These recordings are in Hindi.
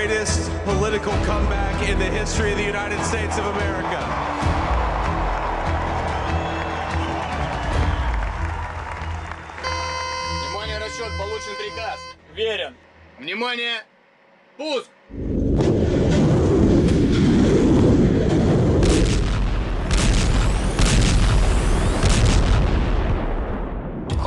greatest political comeback in the history of the United States of America. Внимание, расчет, получен приказ. Верен. Внимание, пуск!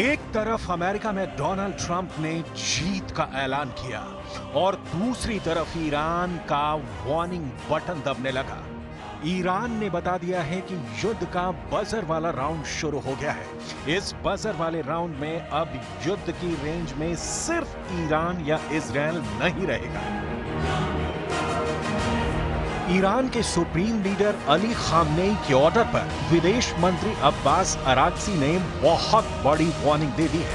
एक तरफ अमेरिका में डोनाल्ड ट्रंप ने जीत का ऐलान किया और दूसरी तरफ ईरान का वार्निंग बटन दबने लगा। ईरान ने बता दिया है कि युद्ध का बजर वाला राउंड शुरू हो गया है। इस बजर वाले राउंड में अब युद्ध की रेंज में सिर्फ ईरान या इजराइल नहीं रहेगा। ईरान के सुप्रीम लीडर अली खामनेई के ऑर्डर पर विदेश मंत्री अब्बास अराक्ची ने बहुत बड़ी वार्निंग दे दी है।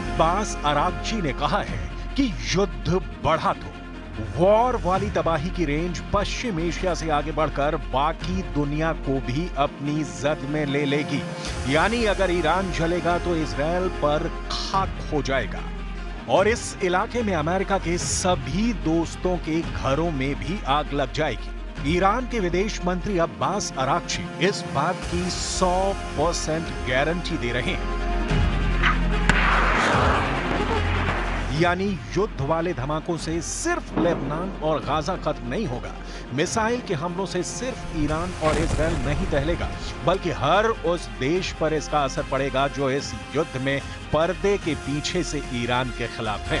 अब्बास अराक्ची ने कहा है कि युद्ध बढ़ा तो वॉर वाली तबाही की रेंज पश्चिम एशिया से आगे बढ़कर बाकी दुनिया को भी अपनी जद में ले लेगी। यानी अगर ईरान जलेगा तो इजराइल पर खाक हो जाएगा और इस इलाके में अमेरिका के सभी दोस्तों के घरों में भी आग लग जाएगी। ईरान के विदेश मंत्री अब्बास अराक्ची इस बात की 100% गारंटी दे रहे हैं। यानी युद्ध वाले धमाकों से सिर्फ लेबनान और गाजा खत्म नहीं होगा, मिसाइल के हमलों से सिर्फ ईरान और इजराइल नहीं टहलेगा, बल्कि हर उस देश पर इसका असर पड़ेगा जो इस युद्ध में पर्दे के पीछे से ईरान के खिलाफ है।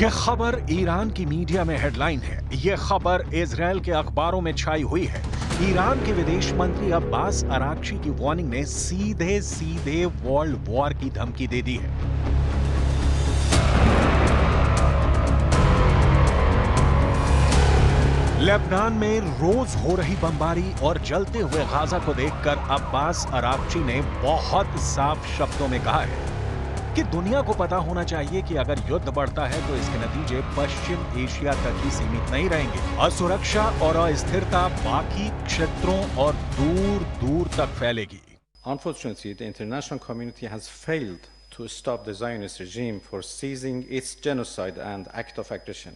यह खबर ईरान की मीडिया में हेडलाइन है। यह खबर इजराइल के अखबारों में छाई हुई है। ईरान के विदेश मंत्री अब्बास अराक्ची की वार्निंग ने सीधे सीधे वर्ल्ड वॉर की धमकी दे दी है। लेबनान में रोज हो रही बमबारी और जलते हुए गाजा को देखकर अब्बास अराक्ची ने बहुत साफ शब्दों में कहा है कि दुनिया को पता होना चाहिए कि अगर युद्ध बढ़ता है तो इसके नतीजे पश्चिम एशिया तक ही सीमित नहीं रहेंगे। असुरक्षा और अस्थिरता बाकी क्षेत्रों और दूर दूर तक फैलेगी। Unfortunately, the international community has failed to stop the Zionist regime for seizing its genocide and act of aggression,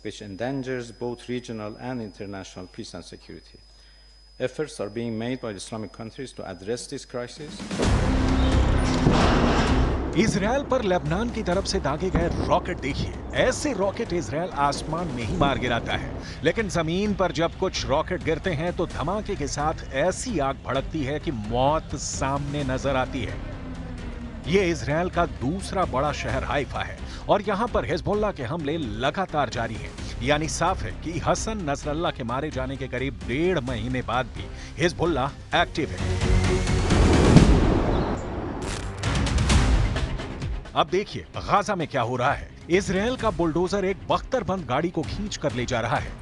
which endangers both regional and international peace and security. Efforts are being made by Islamic countries to address this crisis. Israel पर लेबनान की तरफ से दागे गए रॉकेट देखिए। ऐसे रॉकेट इजराइल आसमान में ही मार गिराता है, लेकिन जमीन पर जब कुछ रॉकेट गिरते हैं तो धमाके के साथ ऐसी आग भड़कती है कि मौत सामने नजर आती है। ये इजराइल का दूसरा बड़ा शहर हाइफा है और यहाँ पर हिजबुल्लाह के हमले लगातार जारी हैं। यानी साफ है कि हसन नसरल्लाह के मारे जाने के करीब 1.5 महीने बाद भी हिजबुल्लाह एक्टिव है। अब देखिए गाजा में क्या हो रहा है। इजराइल का बुलडोजर एक बख्तरबंद गाड़ी को खींच कर ले जा रहा है।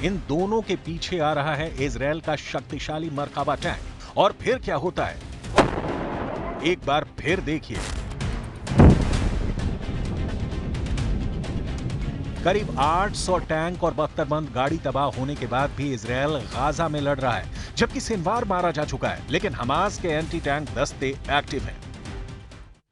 इन दोनों के पीछे आ रहा है इजराइल का शक्तिशाली मरकाबा टैंक। और फिर क्या होता है, एक बार फिर देखिए। करीब 800 टैंक और बख्तरबंद गाड़ी तबाह होने के बाद भी इजराइल गाजा में लड़ रहा है, जबकि सिनवार मारा जा चुका है, लेकिन हमास के एंटी टैंक दस्ते एक्टिव हैं।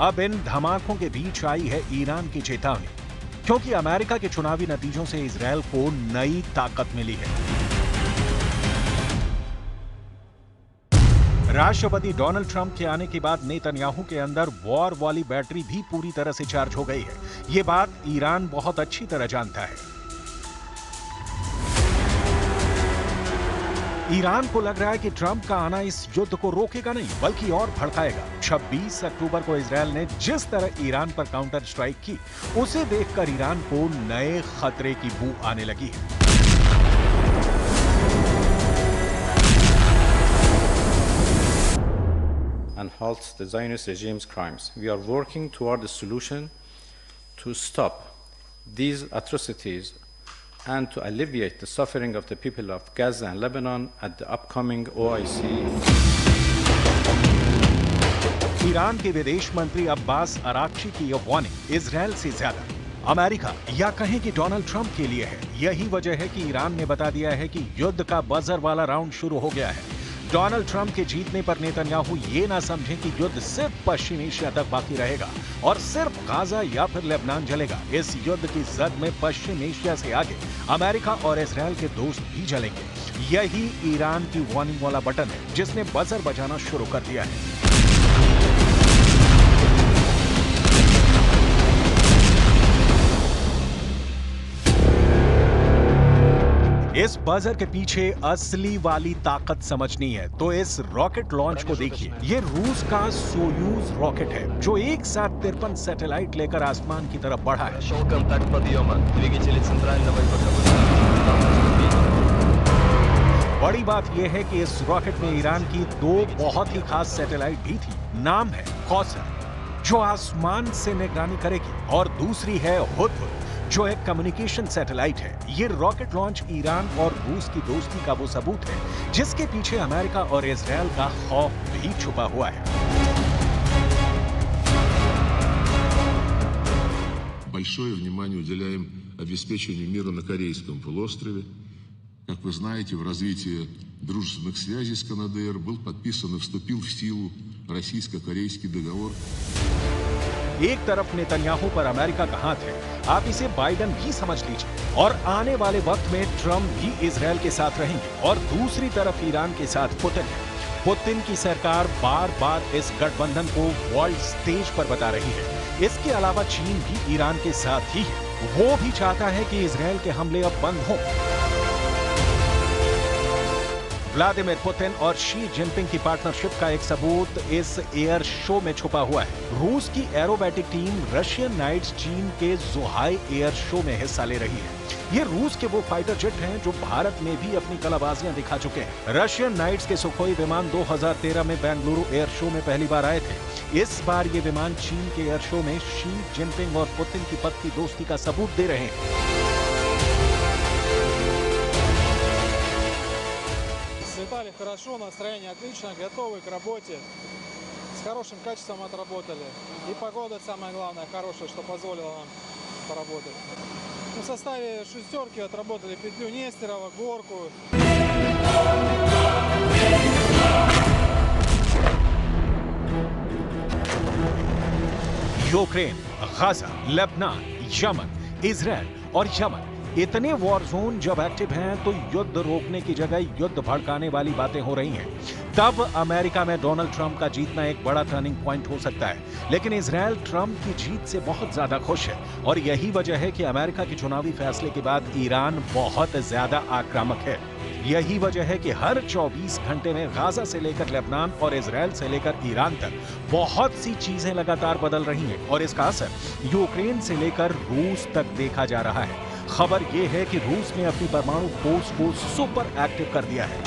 अब इन धमाकों के बीच आई है ईरान की चेतावनी, क्योंकि अमेरिका के चुनावी नतीजों से इजराइल को नई ताकत मिली है। राष्ट्रपति डोनाल्ड ट्रंप के आने के बाद नेतन्याहू के अंदर वॉर वाली बैटरी भी पूरी तरह से चार्ज हो गई है। ये बात ईरान बहुत अच्छी तरह जानता है। ईरान को लग रहा है कि ट्रंप का आना इस युद्ध को रोकेगा नहीं बल्कि और भड़काएगा। 26 अक्टूबर को इजरायल ने जिस तरह ईरान पर काउंटर स्ट्राइक की, उसे देखकर ईरान को नए खतरे की बू आने लगी है। And halt the Zionist regime's crimes. We are working toward a solution to stop these atrocities and to alleviate the suffering of the people of Gaza and Lebanon at the upcoming OIC. Iran के विदेश मंत्री अब्बास अराक्ची की यह वार्निंग इजरायल से ज्यादा अमेरिका या कहें कि डोनाल्ड ट्रंप के लिए है। यही वजह है कि ईरान ने बता दिया है कि युद्ध का बजर वाला राउंड शुरू हो गया है। डोनाल्ड ट्रंप के जीतने पर नेतन्याहू ये ना समझें कि युद्ध सिर्फ पश्चिम एशिया तक बाकी रहेगा और सिर्फ गाजा या फिर लेबनान जलेगा। इस युद्ध की जद में पश्चिम एशिया से आगे अमेरिका और इजरायल के दोस्त भी जलेंगे। यही ईरान की वार्निंग वाला बटन है जिसने बजर बजाना शुरू कर दिया है। इस बजर के पीछे असली वाली ताकत समझनी है तो इस रॉकेट लॉन्च को देखिए। ये रूस का सोयूज रॉकेट है जो एक साथ 53 सैटेलाइट लेकर आसमान की तरफ बढ़ा है। बड़ी बात यह है कि इस रॉकेट में ईरान की 2 बहुत ही खास सैटेलाइट भी थी। नाम है कौसर जो आसमान से निगरानी करेगी और दूसरी है हुदहुद जो एक कम्युनिकेशन सैटेलाइट है। ये रॉकेट लॉन्च ईरान और रूस की दोस्ती का वो सबूत है जिसके पीछे अमेरिका और इजरायल का खौफ भी छुपा हुआ है। Большое внимание уделяем обеспечению мира на Корейском полуострове. Как вы знаете, в развитии дружественных связей с КНДР был подписан и вступил в силу российско-корейский договор. एक तरफ नेतन्याहू पर अमेरिका का हाथ है, आप इसे बाइडेन भी समझ लीजिए, और आने वाले वक्त में ट्रंप भी इजरायल के साथ रहेंगे, और दूसरी तरफ ईरान के साथ पुतिन है। पुतिन की सरकार बार बार इस गठबंधन को वर्ल्ड स्टेज पर बता रही है। इसके अलावा चीन भी ईरान के साथ ही है। वो भी चाहता है कि इजरायल के हमले अब बंद हों। व्लादिमीर पुतिन और शी जिनपिंग की पार्टनरशिप का एक सबूत इस एयर शो में छुपा हुआ है। रूस की एरोबैटिक टीम रशियन नाइट्स चीन के ज़ुहाई एयर शो में हिस्सा ले रही है। ये रूस के वो फाइटर जेट हैं जो भारत में भी अपनी कलाबाजियां दिखा चुके हैं। रशियन नाइट्स के सुखोई विमान 2013 में बेंगलुरु एयर शो में पहली बार आए थे। इस बार ये विमान चीन के एयर शो में शी जिनपिंग और पुतिन की पक्की दोस्ती का सबूत दे रहे हैं। Летали хорошо, настроение отлично, готовы к работе, с хорошим качеством отработали. И погода самое главное, хорошая, что позволила нам поработать. В составе шестерки отработали петлю Нестерова, горку. Ukraine, Gaza, Lebanon, Yemen, Israel और यमन, इतने वॉर जोन जब एक्टिव हैं तो युद्ध रोकने की जगह युद्ध भड़काने वाली बातें हो रही हैं। तब अमेरिका में डोनाल्ड ट्रंप का जीतना एक बड़ा टर्निंग पॉइंट हो सकता है, लेकिन इजरायल ट्रंप की जीत से बहुत ज्यादा खुश है और यही वजह है कि अमेरिका के चुनावी फैसले के बाद ईरान बहुत ज्यादा आक्रामक है। यही वजह है कि हर 24 घंटे में गाजा से लेकर लेबनान और इजरायल से लेकर ईरान तक बहुत सी चीजें लगातार बदल रही हैं और इसका असर यूक्रेन से लेकर रूस तक देखा जा रहा है। खबर यह है कि रूस ने अपनी परमाणु फोर्स को सुपर एक्टिव कर दिया है।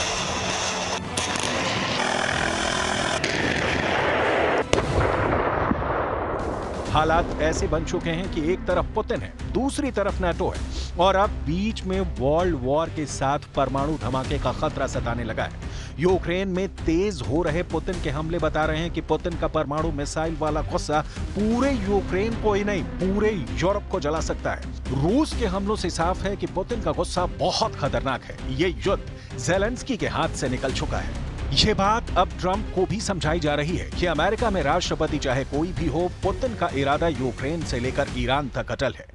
हालात ऐसे बन चुके हैं कि एक तरफ पुतिन है, दूसरी तरफ नाटो है और अब बीच में वर्ल्ड वॉर के साथ परमाणु धमाके का खतरा सताने लगा है। यूक्रेन में तेज हो रहे पुतिन के हमले बता रहे हैं कि पुतिन का परमाणु मिसाइल वाला गुस्सा पूरे यूक्रेन को ही नहीं पूरे यूरोप को जला सकता है। रूस के हमलों से साफ है कि पुतिन का गुस्सा बहुत खतरनाक है। ये युद्ध ज़ेलेंस्की के हाथ से निकल चुका है। ये बात अब ट्रंप को भी समझाई जा रही है कि अमेरिका में राष्ट्रपति चाहे कोई भी हो, पुतिन का इरादा यूक्रेन से लेकर ईरान तक अटल है।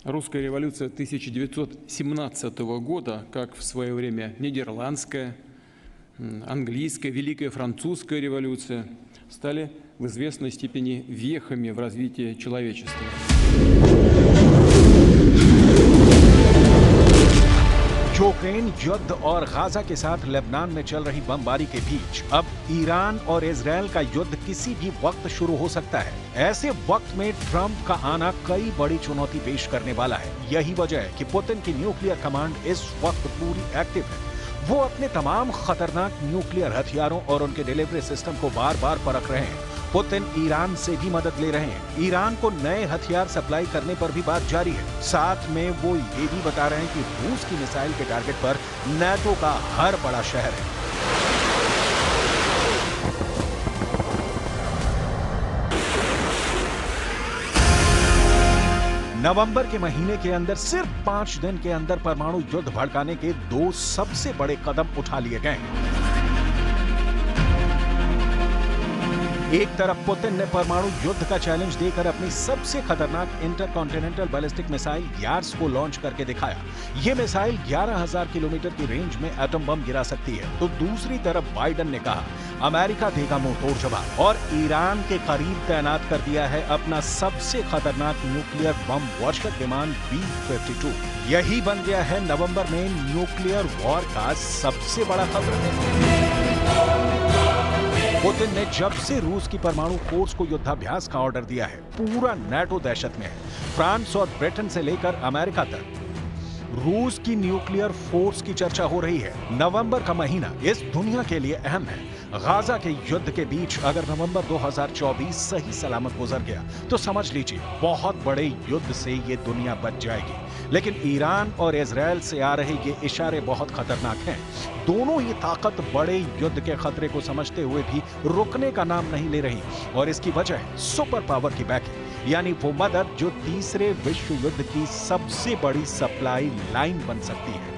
Русская революция 1917 года, как в свое время нидерландская, английская, Великая Французская революция, стали в известной степени вехами в развитии человечества. यूक्रेन युद्ध और गाजा के साथ लेबनान में चल रही बमबारी के बीच अब ईरान और इजराइल का युद्ध किसी भी वक्त शुरू हो सकता है। ऐसे वक्त में ट्रंप का आना कई बड़ी चुनौती पेश करने वाला है। यही वजह है कि पुतिन की न्यूक्लियर कमांड इस वक्त पूरी एक्टिव है। वो अपने तमाम खतरनाक न्यूक्लियर हथियारों और उनके डिलीवरी सिस्टम को बार बार परख रहे हैं। पुतिन ईरान से भी मदद ले रहे हैं। ईरान को नए हथियार सप्लाई करने पर भी बात जारी है। साथ में वो ये भी बता रहे हैं कि रूस की मिसाइल के टारगेट पर नाटो का हर बड़ा शहर है। नवंबर के महीने के अंदर सिर्फ 5 दिन के अंदर परमाणु युद्ध भड़काने के 2 सबसे बड़े कदम उठा लिए गए हैं। एक तरफ पुतिन ने परमाणु युद्ध का चैलेंज देकर अपनी सबसे खतरनाक इंटरकॉन्टिनेंटल बैलिस्टिक मिसाइल यार्स को लॉन्च करके दिखाया। ये मिसाइल 11,000 किलोमीटर की रेंज में एटम बम गिरा सकती है। तो दूसरी तरफ बाइडेन ने कहा अमेरिका देगा मुंहतोड़ जवाब और ईरान के करीब तैनात कर दिया है अपना सबसे खतरनाक न्यूक्लियर बम वर्षक विमान B-52। यही बन गया है नवंबर में न्यूक्लियर वॉर का सबसे बड़ा खतरा। पुतिन ने जब से रूस की परमाणु फोर्स को युद्धाभ्यास का ऑर्डर दिया है, पूरा नाटो दहशत में है। फ्रांस और ब्रिटेन से लेकर अमेरिका तक रूस की न्यूक्लियर फोर्स की चर्चा हो रही है। नवंबर का महीना इस दुनिया के लिए अहम है। गाजा के युद्ध के बीच अगर नवंबर 2024 सही सलामत गुजर गया तो समझ लीजिए बहुत बड़े युद्ध से ये दुनिया बच जाएगी। लेकिन ईरान और इजराइल से आ रहे ये इशारे बहुत खतरनाक हैं। दोनों ही ताकत बड़े युद्ध के खतरे को समझते हुए भी रुकने का नाम नहीं ले रही और इसकी वजह है सुपर पावर की बैकिंग, यानी वो मदद जो तीसरे विश्व युद्ध की सबसे बड़ी सप्लाई लाइन बन सकती है।